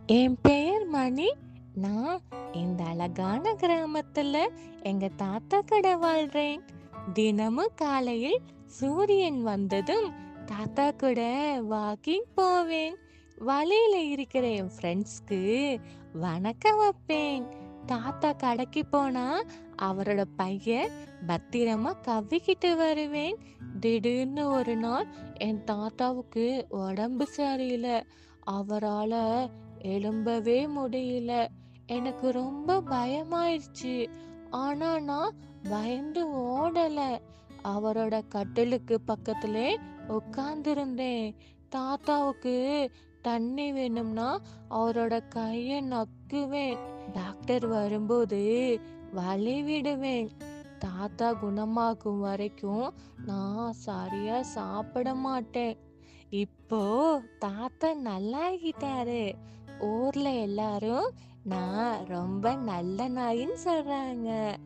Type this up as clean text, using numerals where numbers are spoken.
என் பெயர் மணி. நான் இந்த அழகான கிராமத்துல எங்க தாத்தா கடை வாழ்றேன். தினமும் காலையில் சூரியன் வந்ததும் தாத்தா கூட வாக்கிங் போவேன். வழியில இருக்கிற என் ஃப்ரெண்ட்ஸ்க்கு வணக்கம் வைப்பேன். தாத்தா கடைக்கு போனா அவரோட பைய பத்திரமா கவ்விக்கிட்டு வருவேன். திடீர்னு ஒரு நாள் என் தாத்தாவுக்கு உடம்பு சரியில்லை. அவரால எழும்பவே முடியல. எனக்கு ரொம்ப பயமாயிருச்சு. ஆனா நான் பயந்து ஓடல. அவரோட கட்டிலுக்கு பக்கத்திலே உட்கார்ந்திருந்தேன். தாத்தாவுக்கு தண்ணி வேணும்னா அவரோட கைய நக்குவேன். டாக்டர் வரும்போது வழி விடுவேன். தாத்தா குணமாகும் வரைக்கும் நான் சரியா சாப்பிட மாட்டேன். இப்போ தாத்தா நல்லாகிட்டாரு. ஊர்ல எல்லாரும் நான் ரொம்ப நல்ல நாயின்னு சொல்றாங்க.